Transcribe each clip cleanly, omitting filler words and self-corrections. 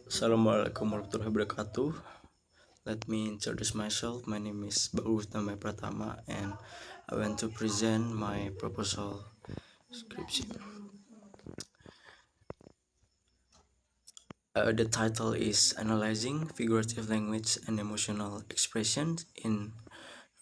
Assalamualaikum warahmatullahi wabarakatuh. Let me introduce myself. My name is Bagus Damai Pratama, and I want to present my proposal scription. The title is Analyzing Figurative Language and Emotional Expression in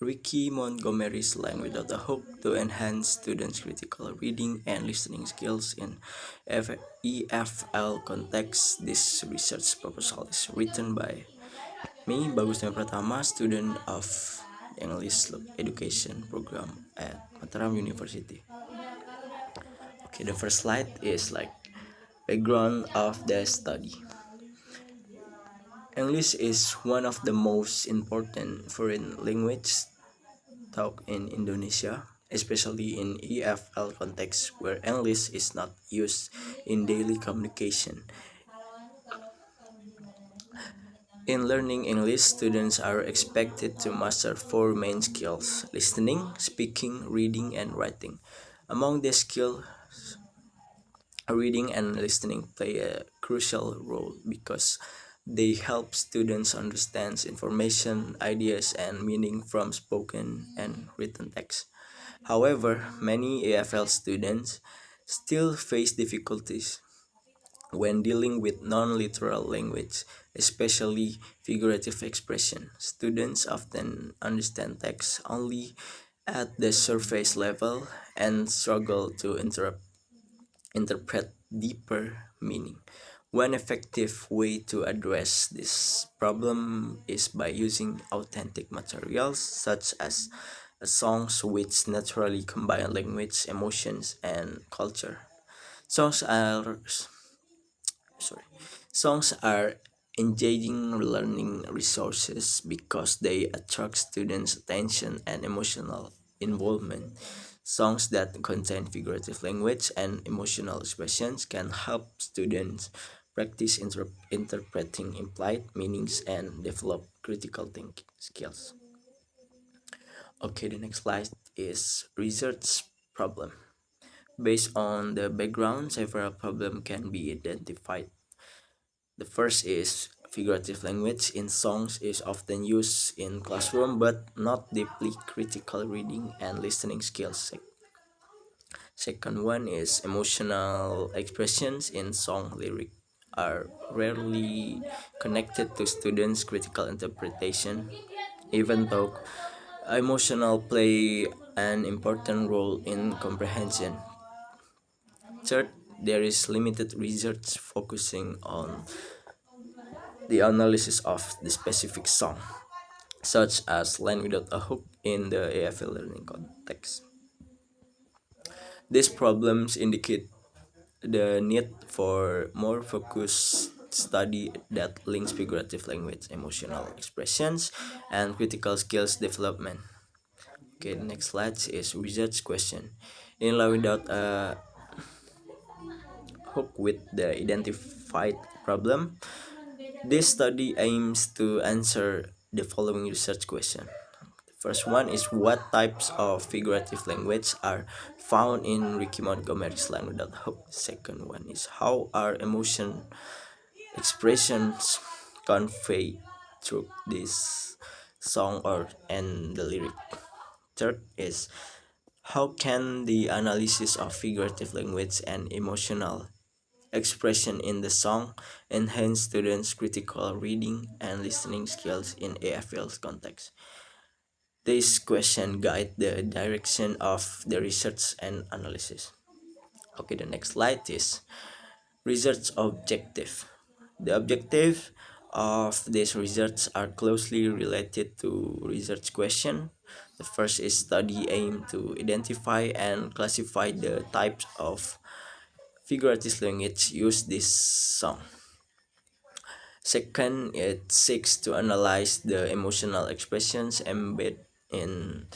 Ricky Montgomery's Line Without a Hook to enhance students' critical reading and listening skills in EFL context. This research proposal is written by me, Bagus Dami Pratama, student of English Education Program at Mataram University. Okay, the first slide is like background of the study. English is one of the most important foreign languages taught in Indonesia, especially in EFL context where English is not used in daily communication. In learning English, students are expected to master four main skills: listening, speaking, reading, and writing. Among these skills, reading and listening play a crucial role because they help students understand information, ideas, and meaning from spoken and written text. However, many AFL students still face difficulties when dealing with non-literal language, especially figurative expression. Students often understand text only at the surface level and struggle to interpret deeper meaning. One effective way to address this problem is by using authentic materials such as songs which naturally combine language, emotions, and culture. Songs are sorry. Songs are engaging learning resources because they attract students' attention and emotional involvement. Songs that contain figurative language and emotional expressions can help students practice interpreting implied meanings and develop critical thinking skills. Okay, the next slide is research problem. Based on the background, several problems can be identified. The first is figurative language in songs is often used in classroom but not deeply critical reading and listening skills. Second one is emotional expressions in song lyric are rarely connected to students' critical interpretation, even though emotional play an important role in comprehension. Third, there is limited research focusing on the analysis of the specific song, such as Line Without a Hook in the AFL learning context. These problems indicate the need for more focused study that links figurative language, emotional expressions, and critical skills development. Okay, the next slide is research question. In Line Without a Hook with the identified problem, this study aims to answer the following research question. The first one is what types of figurative language are found in Ricky Montgomery's Land Without Hope. Second one is how are emotion expressions conveyed through this song or and the lyric. Third is how can the analysis of figurative language and emotional expression in the song enhance students' critical reading and listening skills in AFL's context. This question guide the direction of the research and analysis. Okay, the next slide is research objective. The objective of this research are closely related to research question. The first is study aim to identify and classify the types of figurative language used this song. Second, it seeks to analyze the emotional expressions embedded in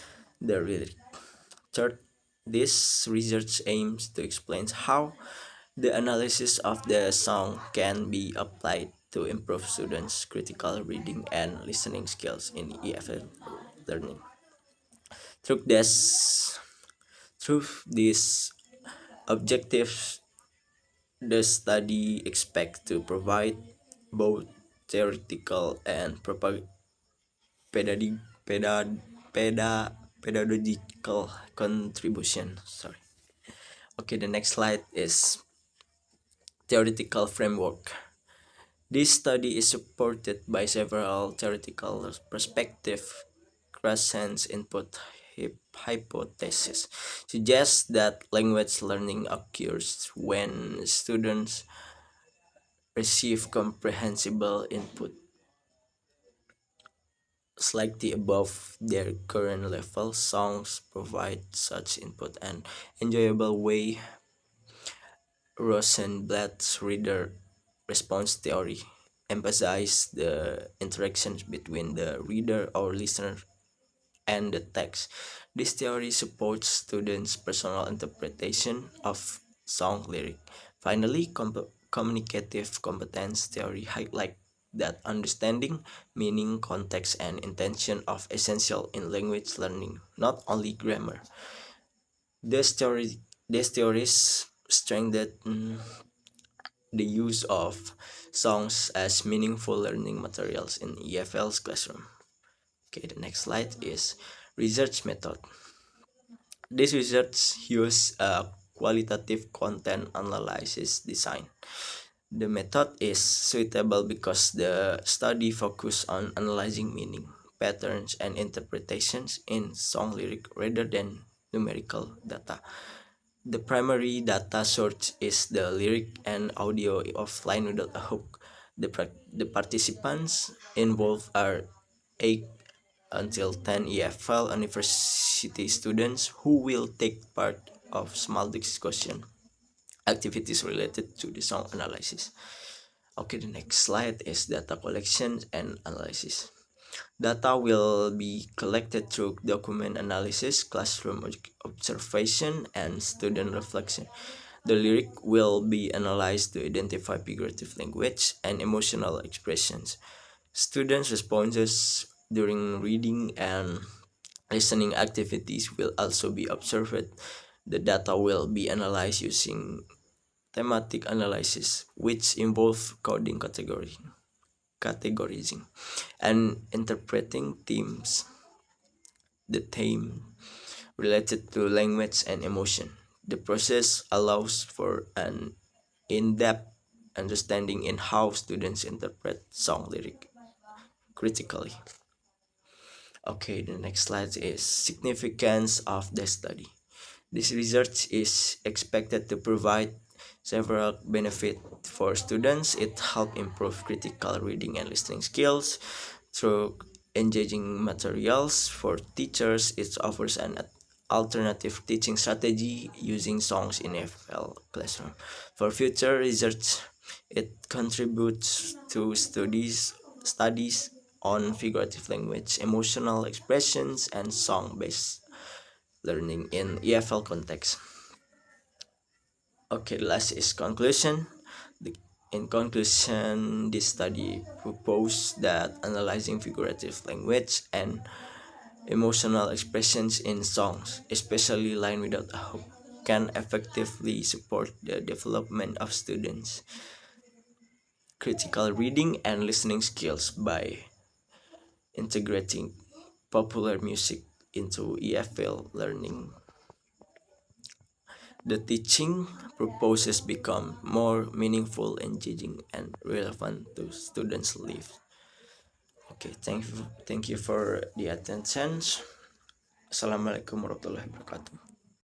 the lyric. Third, this research aims to explain how the analysis of the song can be applied to improve students' critical reading and listening skills in EFL learning. Through this, through these objectives, the study expects to provide both theoretical and pedagogic, pedagogical contribution. Sorry. Okay, the next slide is theoretical framework. This study is supported by several theoretical perspectives. Krassen's input hypothesis suggests that language learning occurs when students receive comprehensible input slightly above their current level. Songs provide such input an enjoyable way. Rosenblatt's reader response theory emphasizes the interactions between the reader or listener and the text. This theory supports students' personal interpretation of song lyric. Finally, communicative competence theory highlights that understanding, meaning, context, and intention are essential in language learning, not only grammar. This theory, these theories strengthen the use of songs as meaningful learning materials in EFL's classroom. Okay, the next slide is research method. This research uses a qualitative content analysis design. The method is suitable because the study focuses on analyzing meaning, patterns, and interpretations in song lyric rather than numerical data. The primary data source is the lyric and audio of Line Without a Hook. The participants involved are 8 until 10 EFL university students who will take part of small discussion activities related to the song analysis. Okay, the next slide is data collection and analysis. Data will be collected through document analysis, classroom observation, and student reflection. The lyric will be analyzed to identify figurative language and emotional expressions. Students' responses during reading and listening activities will also be observed. The data will be analyzed using thematic analysis, which involve coding categorizing, and interpreting themes, the theme related to language and emotion. The process allows for an in-depth understanding in how students interpret song lyric critically. Okay, the next slide is significance of the study. This research is expected to provide several benefits for students. It helps improve critical reading and listening skills through engaging materials. For teachers, it offers an alternative teaching strategy using songs in FL classroom. For future research, it contributes to studies on figurative language, emotional expressions, and song-based learning in EFL context. Okay, the last is conclusion. In conclusion, this study proposed that analyzing figurative language and emotional expressions in songs, especially Line Without a Hope, can effectively support the development of students' critical reading and listening skills by integrating popular music into EFL learning. The teaching purposes become more meaningful, engaging, and relevant to students' lives. Okay, thank you for the attention. Assalamualaikum warahmatullahi wabarakatuh.